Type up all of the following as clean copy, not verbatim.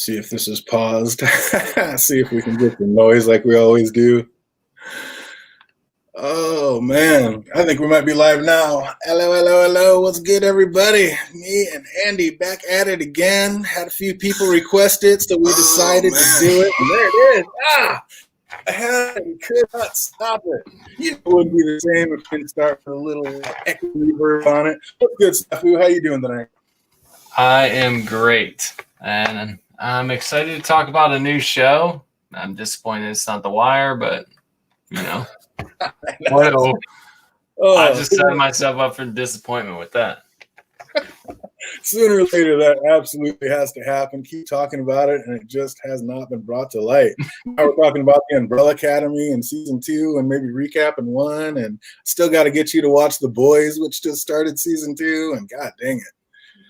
See if this is paused. See if we can get the noise like we always do. Oh, man. I think we might be live now. Hello, hello, hello. What's good, everybody? Me and Andy back at it again. Had a few people request it, so we decided to do it. And there it is. I had it. Could not stop it. It wouldn't be the same if we didn't start with a little echo reverb on it. What's good, Steffu? How you doing tonight? I am great. And I'm excited to talk about a new show. I'm disappointed it's not The Wire, but, you know. I just set myself up for disappointment with that. Sooner or later, that absolutely has to happen. Keep talking about it, and it just has not been brought to light. Now we're talking about the Umbrella Academy in season 2 and maybe recapping 1, and still got to get you to watch The Boys, which just started season 2, and god dang it.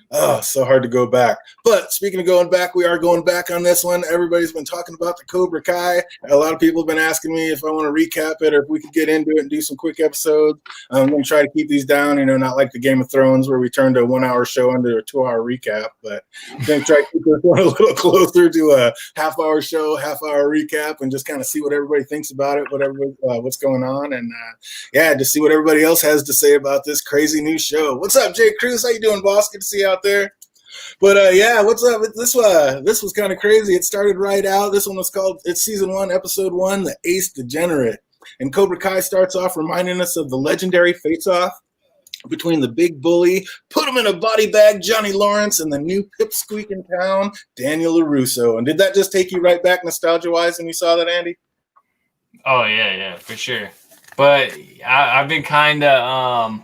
Oh, so hard to go back. But speaking of going back, we are going back on this one. Everybody's been talking about the Cobra Kai. A lot of people have been asking me if I want to recap it or if we could get into it and do some quick episodes. I'm going to try to keep these down, not like the Game of Thrones where we turned a 1-hour show into a 2-hour recap. But I'm going to try to keep this one a little closer to a half-hour show, half-hour recap, and just kind of see what everybody thinks about it, what's going on. And, just see what everybody else has to say about this crazy new show. What's up, Jay Cruz? How you doing, boss? Good to see you out there. But what's up? This was kind of crazy. It started right out. This one was called, it's season 1, episode 1, the Ace Degenerate. And Cobra Kai starts off reminding us of the legendary face-off between the big bully, put him in a body bag, Johnny Lawrence, and the new pipsqueak in town, Daniel LaRusso. And did that just take you right back nostalgia-wise when you saw that, Andy? Oh, yeah, for sure. But I've been kind of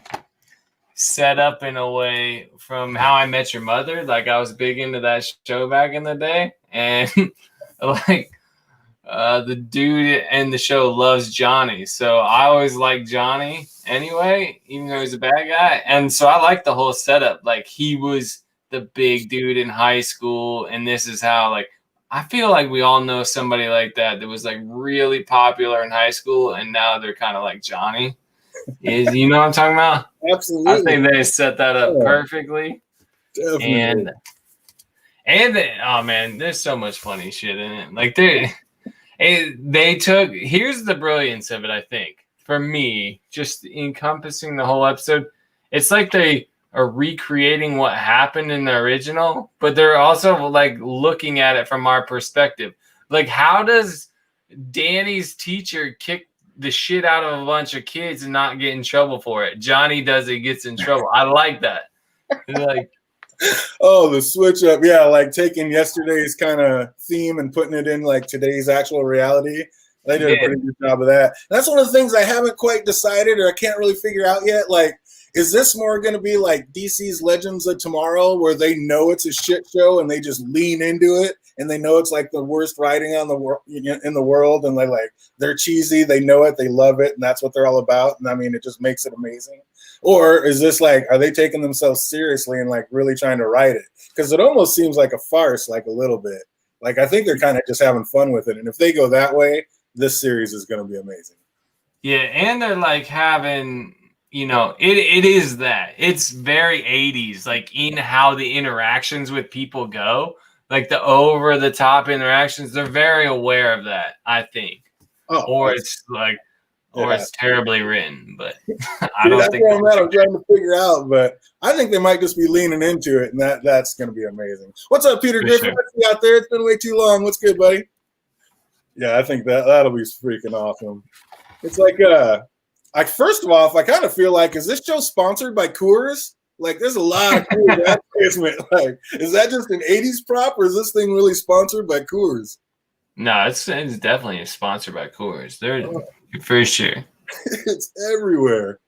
set up in a way from How I Met Your Mother. Like, I was big into that show back in the day, and the dude in the show loves Johnny, so I always liked Johnny anyway, even though he's a bad guy. And so I like the whole setup. Like, he was the big dude in high school, and this is how, like, I feel like we all know somebody like that was like really popular in high school, and now they're kind of like Johnny. You know what I'm talking about? Absolutely. I think they set that up perfectly. Definitely. And oh man, there's so much funny shit in it. Like they took, here's the brilliance of it, I think. For me, just encompassing the whole episode, it's like they are recreating what happened in the original, but they're also like looking at it from our perspective. Like, how does Danny's teacher kick the shit out of a bunch of kids and not get in trouble for it? Johnny does it, gets in trouble. I like that. Like, oh, the switch up. Yeah, like taking yesterday's kind of theme and putting it in like today's actual reality. They did a pretty good job of that. That's one of the things I haven't quite decided, or I can't really figure out yet. Like, is this more going to be like DC's Legends of Tomorrow, where they know it's a shit show and they just lean into it, and they know it's like the worst writing on in the world, and they're cheesy, they know it, they love it, and that's what they're all about. And I mean, it just makes it amazing. Or is this like, are they taking themselves seriously and like really trying to write it? Because it almost seems like a farce, like a little bit. Like, I think they're kind of just having fun with it. And if they go that way, this series is going to be amazing. Yeah, and they're like having, it is that. It's very 80s, like in how the interactions with people go, like the over-the-top interactions. They're very aware of that, I think. It's terribly written, but I don't think that's what I'm trying to figure out. But I think they might just be leaning into it, and that's going to be amazing. What's up, Peter Griffin? Sure. I see you out there. It's been way too long. What's good, buddy? Yeah, I think that'll be freaking awesome. It's like, first of all, I kind of feel like, is this show sponsored by Coors? Like, there's a lot of Coors advertisement. Like, is that just an 80s prop, or is this thing really sponsored by Coors? No, it's definitely sponsored by Coors. They're for sure. It's everywhere.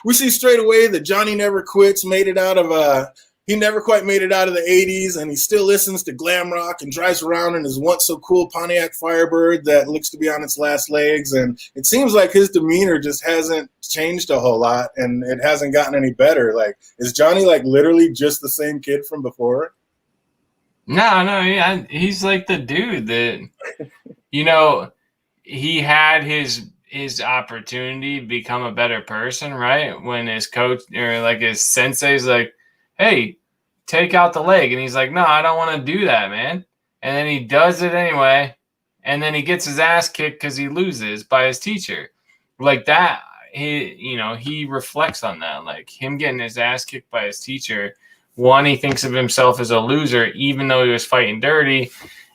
We see straight away that Johnny never quits, he never quite made it out of the 80s, and he still listens to glam rock and drives around in his once-so-cool Pontiac Firebird that looks to be on its last legs. And it seems like his demeanor just hasn't changed a whole lot, and it hasn't gotten any better. Like, is Johnny, like, literally just the same kid from before? No, he's like the dude that, he had his opportunity to become a better person, right? When his coach or like his sensei's like, hey, take out the leg. And he's like, no, I don't want to do that, man. and then he does it anyway, and then he gets his ass kicked because he loses by his teacher. Like that, he reflects on that, like him getting his ass kicked by his teacher. One, he thinks of himself as a loser, even though he was fighting dirty.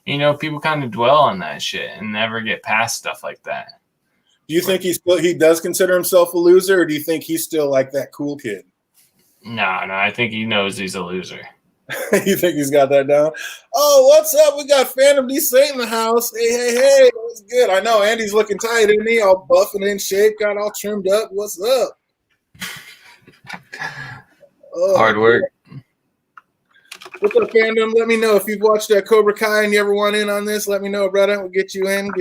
People kind of dwell on that shit and never get past stuff like that. Do you think he does consider himself a loser, or do you think he's still like that cool kid? No, I think he knows he's a loser. You think he's got that down? Oh, what's up? We got Phantom D. Saint in the house. Hey, what's good? I know Andy's looking tight, isn't he? All buff and in shape, got all trimmed up. What's up? Hard work. What's up, fandom? Let me know if you've watched Cobra Kai and you ever want in on this. Let me know, brother. We'll get you in.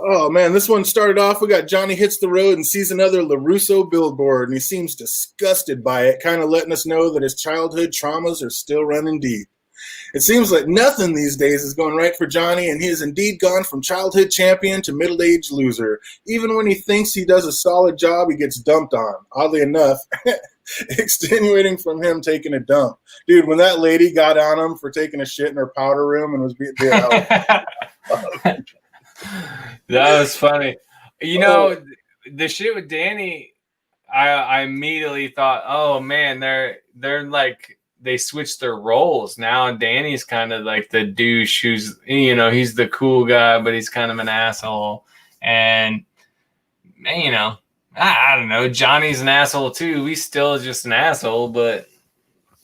Oh, man, this one started off. We got Johnny hits the road and sees another LaRusso billboard, and he seems disgusted by it, kind of letting us know that his childhood traumas are still running deep. It seems like nothing these days is going right for Johnny, and he has indeed gone from childhood champion to middle-aged loser. Even when he thinks he does a solid job, he gets dumped on. Oddly enough, extenuating from him taking a dump. Dude, when that lady got on him for taking a shit in her powder room and was being that was funny. The shit with Danny, I immediately thought, oh man, they're like they switched their roles now. Danny's kind of like the douche who's he's the cool guy, but he's kind of an asshole. And I don't know. Johnny's an asshole too. He's still just an asshole, but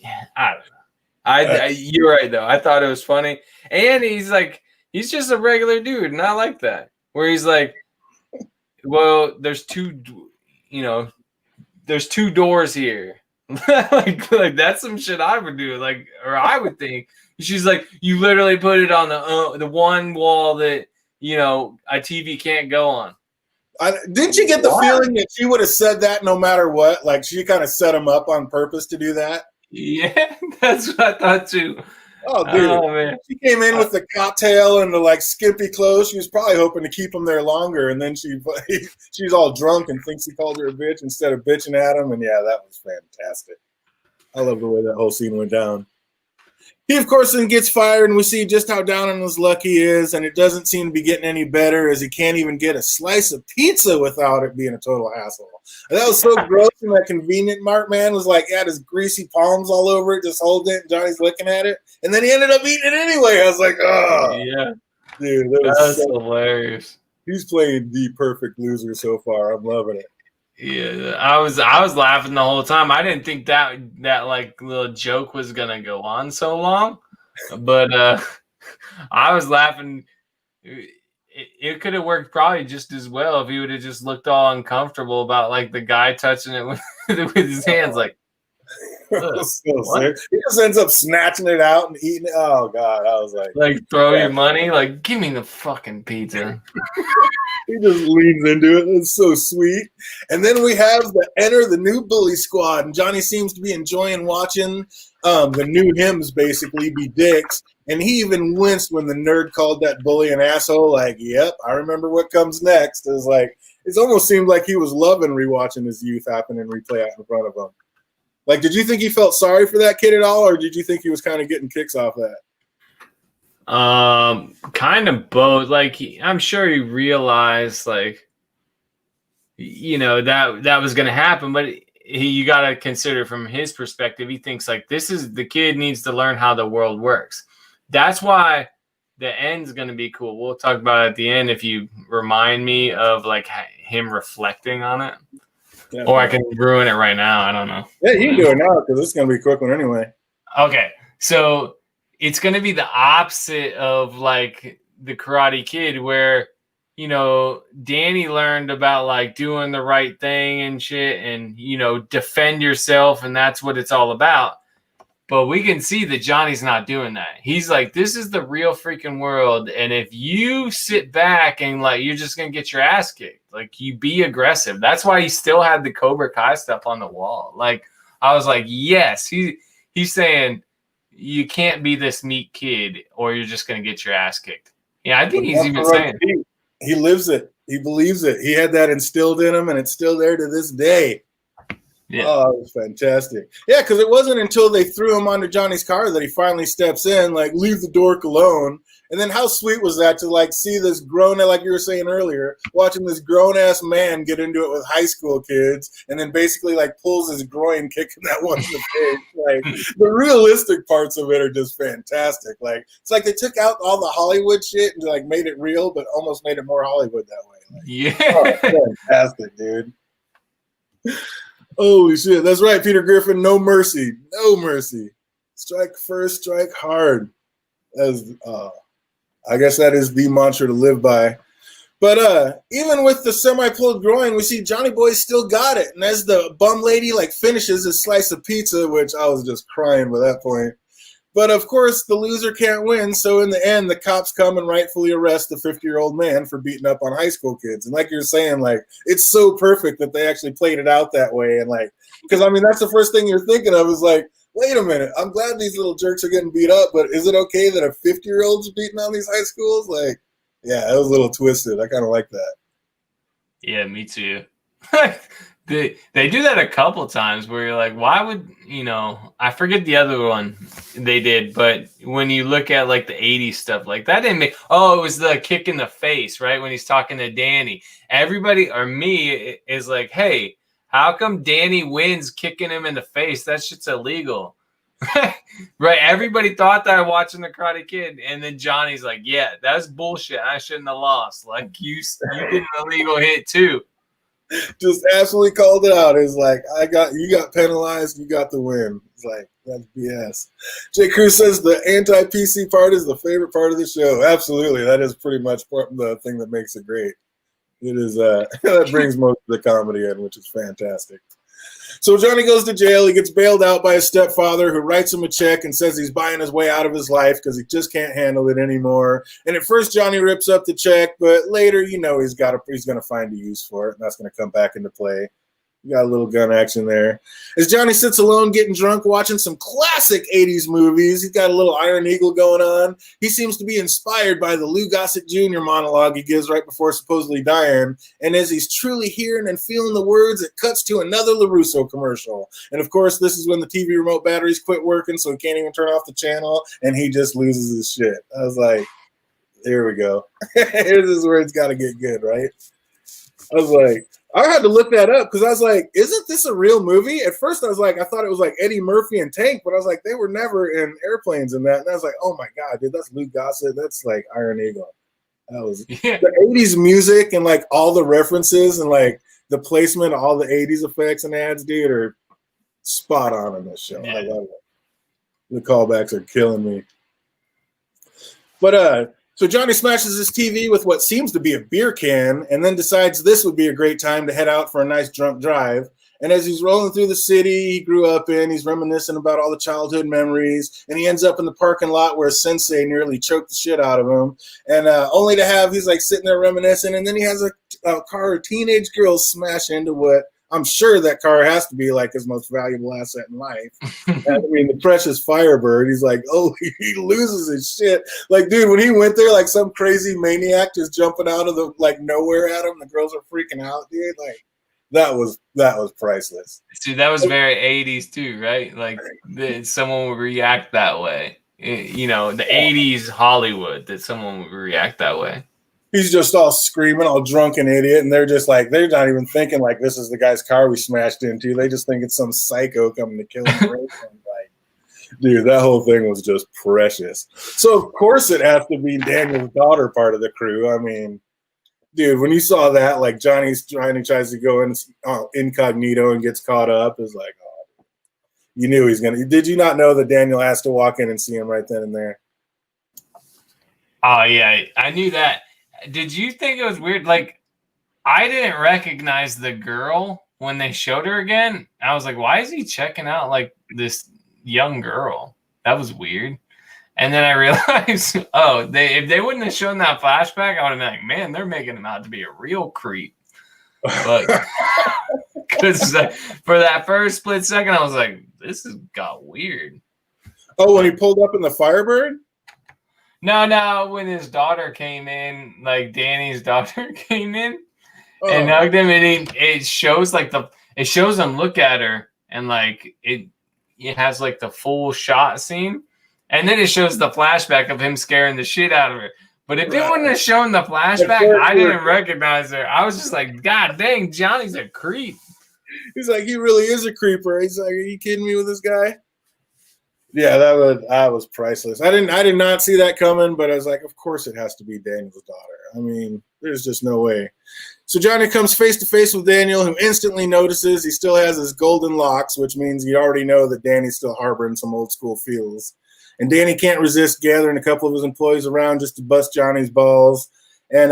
yeah, I don't know. You're right though. I thought it was funny, and he's just a regular dude, and I like that. Where he's like, well, there's two doors here. like that's some shit I would do, or I would think. She's like, you literally put it on the one wall that a TV can't go on. Didn't you get the feeling that she would have said that no matter what? Like she kind of set him up on purpose to do that? Yeah, that's what I thought too. Oh, dude. Oh, man. She came in with the cocktail and the skimpy clothes. She was probably hoping to keep him there longer, and then she's all drunk and thinks he called her a bitch instead of bitching at him. And yeah, that was fantastic. I love the way that whole scene went down. He, of course, then gets fired, and we see just how down on his luck he is, and it doesn't seem to be getting any better as he can't even get a slice of pizza without it being a total hassle. And that was so gross, and that convenient mart man was had his greasy palms all over it, just holding it, and Johnny's looking at it, and then he ended up eating it anyway. I was like, oh. Yeah. Dude, that was hilarious. He's playing the perfect loser so far. I'm loving it. Yeah, I was laughing the whole time. I didn't think that little joke was gonna go on so long, but I was laughing. It could have worked probably just as well if he would have just looked all uncomfortable about the guy touching it with his hands. He just ends up snatching it out and eating it. Oh God, I was throw your money, give me the fucking pizza. He just leans into it. It's so sweet. And then we have enter the new bully squad, and Johnny seems to be enjoying watching the new hymns basically be dicks. And he even winced when the nerd called that bully an asshole. Yep, I remember what comes next. It was it almost seemed like he was loving rewatching his youth happen and replay out in front of him. Did you think he felt sorry for that kid at all, or did you think he was kind of getting kicks off that? Kind of both. I'm sure he realized, that was going to happen, but you got to consider from his perspective. He thinks the kid needs to learn how the world works. That's why the end's going to be cool. We'll talk about it at the end if you remind me of him reflecting on it. Yeah, or I can ruin it right now. I don't know. Yeah, you can do it now because it's going to be a quick one anyway. Okay, so it's going to be the opposite of the Karate Kid, where Danny learned about doing the right thing and shit, and defend yourself, and that's what it's all about. But we can see that Johnny's not doing that. He's this is the real freaking world, and if you sit back and you're just gonna get your ass kicked, you be aggressive. That's why he still had the Cobra Kai stuff on the wall. I was yes, he's saying you can't be this meek kid, or you're just gonna get your ass kicked. Yeah, I think he's even saying he lives it. He believes it. He had that instilled in him, and it's still there to this day. Yeah. Oh, it was fantastic. Yeah, because it wasn't until they threw him onto Johnny's car that he finally steps in, like, leave the dork alone. And then how sweet was that to, like, see this grown, like you were saying earlier, watching this grown-ass man get into it with high school kids and then basically, like, pulls his groin, kicking that one in the face. Like, the realistic parts of it are just fantastic. Like, it's like they took out all the Hollywood shit and, like, made it real, but almost made it more Hollywood that way. Like, Yeah. oh, fantastic, dude. Holy shit. That's right, Peter Griffin. No mercy. No mercy. Strike first, strike hard. As I guess that is the mantra to live by. But even with the semi-pulled groin, we see Johnny Boy still got it. And as the bum lady like finishes his slice of pizza, which I was just crying by that point. But of course, the loser can't win. So in the end, the cops come and rightfully arrest the 50-year-old man for beating up on high school kids. And like you're saying, like, it's so perfect that they actually played it out that way. And like, because I mean, that's the first thing you're thinking of is like, wait a minute, I'm glad these little jerks are getting beat up, but is it okay that a 50-year-old's beating on these high schools? Like, yeah, it was a little twisted. I kind of like that. Yeah, me too. They do that a couple times where you're like, why would, I forget the other one they did, but when you look at like the 80s stuff, like that didn't make, it was the kick in the face, right? When he's talking to Danny. Everybody, or me, is like, hey, how come Danny wins kicking him in the face? That shit's illegal. Right? Everybody thought that watching the Karate Kid, and then Johnny's like, yeah, that's bullshit. I shouldn't have lost. Like, you did an illegal hit too. Just absolutely called it out. It's like, you got penalized, you got the win. It's like, that's BS. Jay Cruz says the anti-PC part is the favorite part of the show. Absolutely. That is pretty much the thing that makes it great. It is, that brings most of the comedy in, which is fantastic. So Johnny goes to jail. He gets bailed out by his stepfather, who writes him a check and says he's buying his way out of his life because he just can't handle it anymore. And at first, Johnny rips up the check, but later, he's going to find a use for it, and that's going to come back into play. You got a little gun action there. As Johnny sits alone getting drunk, watching some classic 80s movies, he's got a little Iron Eagle going on. He seems to be inspired by the Lou Gossett Jr. monologue he gives right before supposedly dying. And as he's truly hearing and feeling the words, it cuts to another LaRusso commercial. And of course, this is when the TV remote batteries quit working, so he can't even turn off the channel, and he just loses his shit. I was like, here we go. This is where it's got to get good, right? I was like, I had to look that up because I was like, isn't this a real movie? At first, I was like, I thought it was like Eddie Murphy and Tank, but I was like, they were never in airplanes in that. And I was like, oh my God, dude, that's Lou Gossett. That's like Iron Eagle. That was the 80s music and like all the references and like the placement of all the 80s effects and ads, dude, are spot on in this show. Yeah. I love it. The callbacks are killing me. But, so Johnny smashes his TV with what seems to be a beer can and then decides this would be a great time to head out for a nice drunk drive. And as he's rolling through the city he grew up in, he's reminiscing about all the childhood memories, and he ends up in the parking lot where Sensei nearly choked the shit out of him. And only to have, he's like sitting there reminiscing, and then he has a car of teenage girls smash into what I'm sure that car has to be like his most valuable asset in life. I mean, the precious Firebird. He's like, oh, he loses his shit. Like, dude, when he went there, like some crazy maniac just jumping out of the like nowhere at him, the girls are freaking out, dude. Like, that was priceless. See, that was very 80s too, right? Like someone would react that way. The 80s Hollywood, that someone would react that way. He's just all screaming, all drunk and idiot, and they're just like, they're not even thinking like this is the guy's car we smashed into. They just think it's some psycho coming to kill him. Like, dude, that whole thing was just precious. So of course it has to be Daniel's daughter part of the crew. I mean, dude, when you saw that, like Johnny's tries to go in incognito and gets caught up, it's like, oh, you knew he's gonna. Did you not know that Daniel has to walk in and see him right then and there? Oh yeah, I knew that. Did you think it was weird? Like, I didn't recognize the girl when they showed her again. I was like, why is he checking out like this young girl? That was weird. And then I realized, if they wouldn't have shown that flashback, I would have been like, man, they're making him out to be a real creep. But because for that first split second, I was like, this has got weird. Oh, when he pulled up in the Firebird? No, when his daughter came in, like Danny's daughter came in and hugged him, and it shows like it shows him look at her, and like it has like the full shot scene, and then it shows the flashback of him scaring the shit out of her. But if it wouldn't have shown the flashback, I didn't recognize her. I was just like, God dang, Johnny's a creep. He's like, he really is a creeper. He's like, are you kidding me with this guy? Yeah, that was priceless. I did not see that coming, but I was like, of course it has to be Daniel's daughter. I mean, there's just no way. So Johnny comes face to face with Daniel, who instantly notices he still has his golden locks, which means you already know that Danny's still harboring some old school feels. And Danny can't resist gathering a couple of his employees around just to bust Johnny's balls. And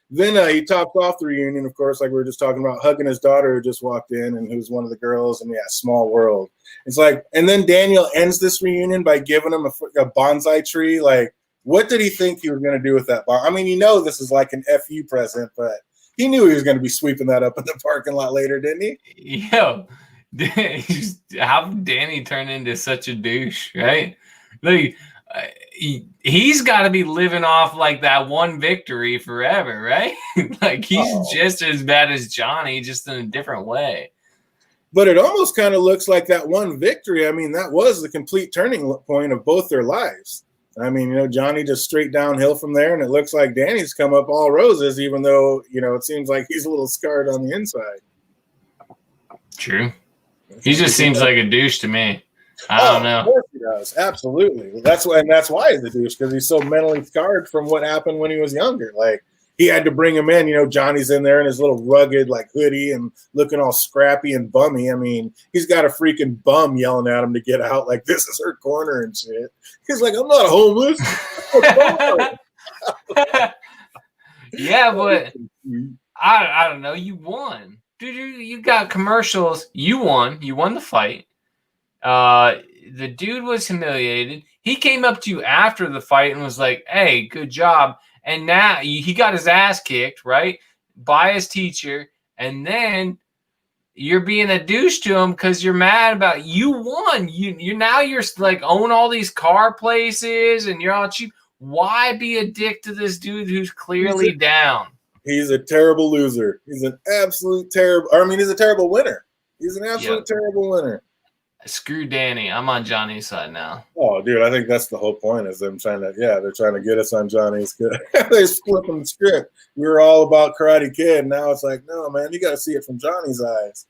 then he tops off the reunion, of course, like we were just talking about, hugging his daughter who just walked in and who's one of the girls. And yeah, small world. It's like, and then Daniel ends this reunion by giving him a bonsai tree. Like, what did he think he was going to do with that bar? I mean, this is like an FU present, but he knew he was going to be sweeping that up in the parking lot later, didn't he? Yo, how Danny turned into such a douche, right? Like, he's got to be living off like that one victory forever, right? Like, he's just as bad as Johnny, just in a different way. But it almost kind of looks like that one victory. I mean, that was the complete turning point of both their lives. I mean, Johnny just straight downhill from there, and it looks like Danny's come up all roses, even though, it seems like he's a little scarred on the inside. True. He just seems like a douche to me. I don't know. Of course he does. Absolutely. That's why he's a douche, because he's so mentally scarred from what happened when he was younger. Like, he had to bring him in. Johnny's in there in his little rugged like hoodie and looking all scrappy and bummy. I mean, he's got a freaking bum yelling at him to get out. Like, this is her corner and shit. He's like, I'm not homeless. Yeah, but I don't know. You won. Dude, you got commercials. You won. You won the fight. The dude was humiliated. He came up to you after the fight and was like, hey, good job. And now he got his ass kicked, right, by his teacher. And then you're being a douche to him because you're mad about you won. You're like own all these car places and you're all cheap. Why be a dick to this dude who's clearly down? He's a terrible loser. He's an absolute terrible. I mean, he's a terrible winner. He's an absolute terrible winner. Screw Danny. I'm on Johnny's side now. Oh, dude, I think that's the whole point is them trying to, they're trying to get us on Johnny's. They're flipping the script. We were all about Karate Kid. Now it's like, no, man, you got to see it from Johnny's eyes.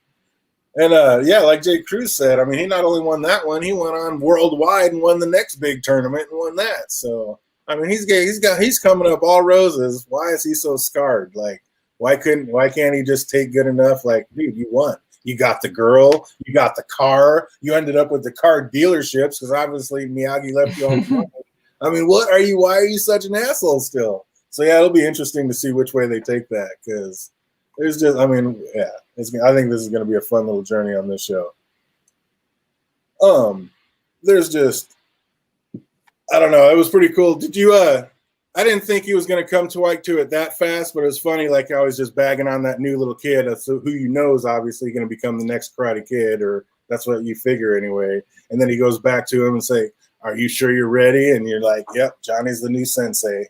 And, like Jay Cruz said, I mean, he not only won that one, he went on worldwide and won the next big tournament and won that. So, I mean, he's coming up all roses. Why is he so scarred? Like, why can't he just take good enough? Like, dude, you won. You got the girl, you got the car, you ended up with the car dealerships because obviously Miyagi left you on. I mean, why are you such an asshole still? So yeah, it'll be interesting to see which way they take that because there's just, I mean, yeah, I think this is going to be a fun little journey on this show. There's just, I don't know, it was pretty cool. Did you? I didn't think he was going to come to it that fast, but it was funny. Like I was just bagging on that new little kid, who is obviously going to become the next Karate Kid, or that's what you figure anyway. And then he goes back to him and say, "Are you sure you're ready?" And you're like, "Yep, Johnny's the new sensei."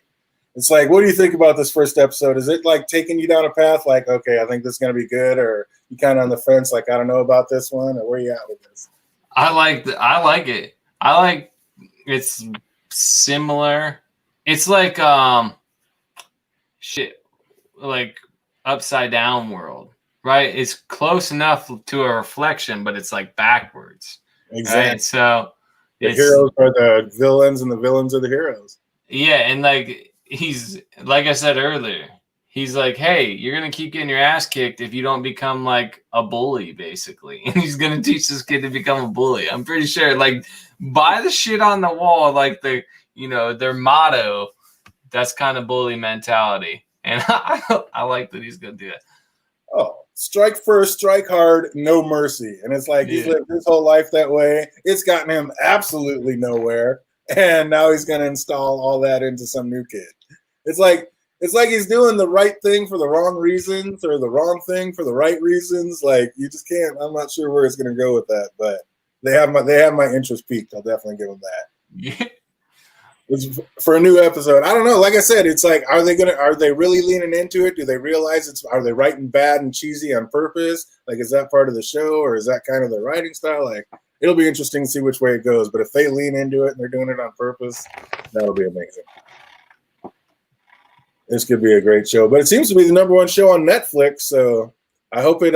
It's like, what do you think about this first episode? Is it like taking you down a path? Like, okay, I think this is going to be good, or you kind of on the fence? Like, I don't know about this one, or where you at with this? I like it. I like it's similar. It's like like Upside Down World, right? It's close enough to a reflection, but it's like backwards. Exactly. Right? So the heroes are the villains, and the villains are the heroes. Yeah, and like he's like I said earlier, he's like, hey, you're gonna keep getting your ass kicked if you don't become like a bully, basically. And he's gonna teach this kid to become a bully. I'm pretty sure, like, by the shit on the wall, like their motto, that's kind of bully mentality. And I like that he's going to do it. Oh, strike first, strike hard, no mercy. And it's like he's lived his whole life that way. It's gotten him absolutely nowhere. And now he's going to install all that into some new kid. It's like he's doing the right thing for the wrong reasons or the wrong thing for the right reasons. Like, you just can't. I'm not sure where it's going to go with that. But they have my interest peaked. I'll definitely give him that. Yeah. It's for a new episode. I don't know. Like I said, it's like, are they really leaning into it? Do they realize are they writing bad and cheesy on purpose? Like, is that part of the show, or is that kind of their writing style? Like, it'll be interesting to see which way it goes. But if they lean into it and they're doing it on purpose, that'll be amazing. This could be a great show. But it seems to be the #1 show on Netflix, so I hope it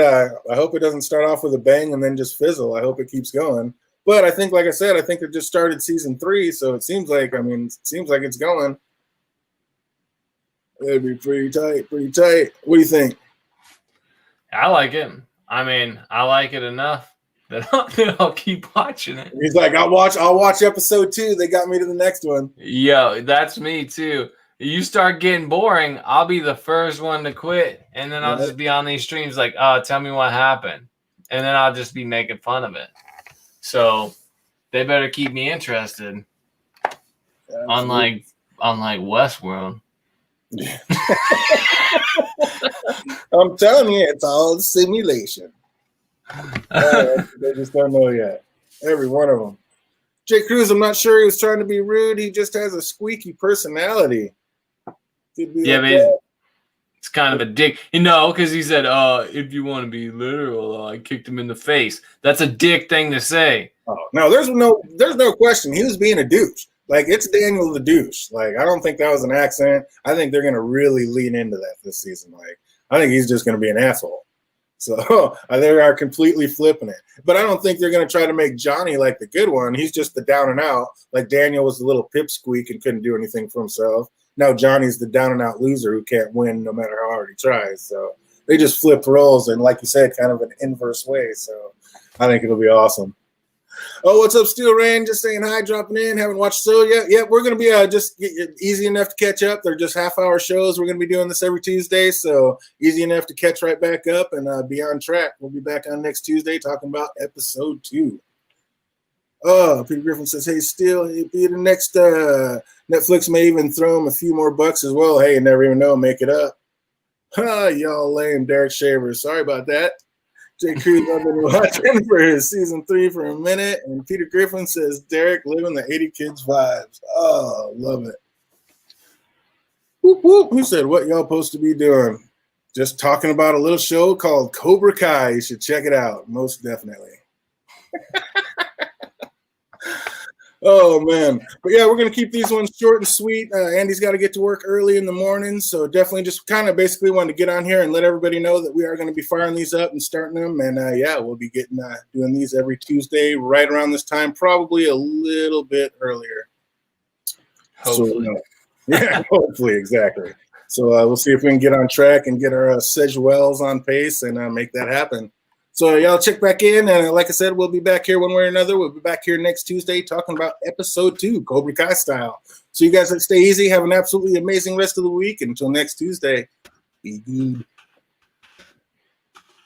doesn't start off with a bang and then just fizzle. I hope it keeps going. But I think, like I said, I think it just started season 3, so it seems like it's going. It'd be pretty tight, pretty tight. What do you think? I like it. I mean, I like it enough that I'll keep watching it. He's like, I'll watch episode 2. They got me to the next one. Yo, that's me too. You start getting boring, I'll be the first one to quit, and then I'll just be on these streams like, tell me what happened, and then I'll just be making fun of it. So they better keep me interested. Unlike Westworld. Yeah. I'm telling you, it's all a simulation. They just don't know yet. Every one of them. Jay Cruz, I'm not sure he was trying to be rude. He just has a squeaky personality. Yeah, but it's kind of a dick. You know, because he said, if you want to be literal, I kicked him in the face. That's a dick thing to say. Oh, no, there's no question. He was being a douche. Like, it's Daniel the douche. Like, I don't think that was an accident. I think they're going to really lean into that this season. Like, I think he's just going to be an asshole. So they are completely flipping it. But I don't think they're going to try to make Johnny like the good one. He's just the down and out. Like, Daniel was the little pipsqueak and couldn't do anything for himself. Now Johnny's the down and out loser who can't win no matter how hard he tries. So they just flipped roles and, like you said, kind of an inverse way. So I think it'll be awesome. Oh, what's up, Steel Rain? Just saying hi, dropping in. Haven't watched the show yet. Yeah, we're going to be just easy enough to catch up. They're just half-hour shows. We're going to be doing this every Tuesday, so easy enough to catch right back up and be on track. We'll be back on next Tuesday talking about episode 2. Oh, Peter Griffin says, hey, Steel, hey, Peter, next Netflix may even throw him a few more bucks as well. Hey, you never even know. Make it up. Y'all lame, Derek Shaver. Sorry about that. Jay Cruz, I've been watching for his season 3 for a minute. And Peter Griffin says, Derek living the 80 Kids vibes. Oh, love it. Whoop, whoop. He said, what y'all supposed to be doing? Just talking about a little show called Cobra Kai. You should check it out. Most definitely. Oh, man. But, yeah, we're going to keep these ones short and sweet. Andy's got to get to work early in the morning, so definitely just kind of basically wanted to get on here and let everybody know that we are going to be firing these up and starting them. And, yeah, we'll be doing these every Tuesday right around this time, probably a little bit earlier. Hopefully. So, yeah, hopefully, exactly. So we'll see if we can get on track and get our Sejuels on pace and make that happen. So y'all check back in, and like I said, we'll be back here one way or another. We'll be back here next Tuesday talking about episode 2, Cobra Kai style. So you guys stay easy. Have an absolutely amazing rest of the week. Until next Tuesday, be good.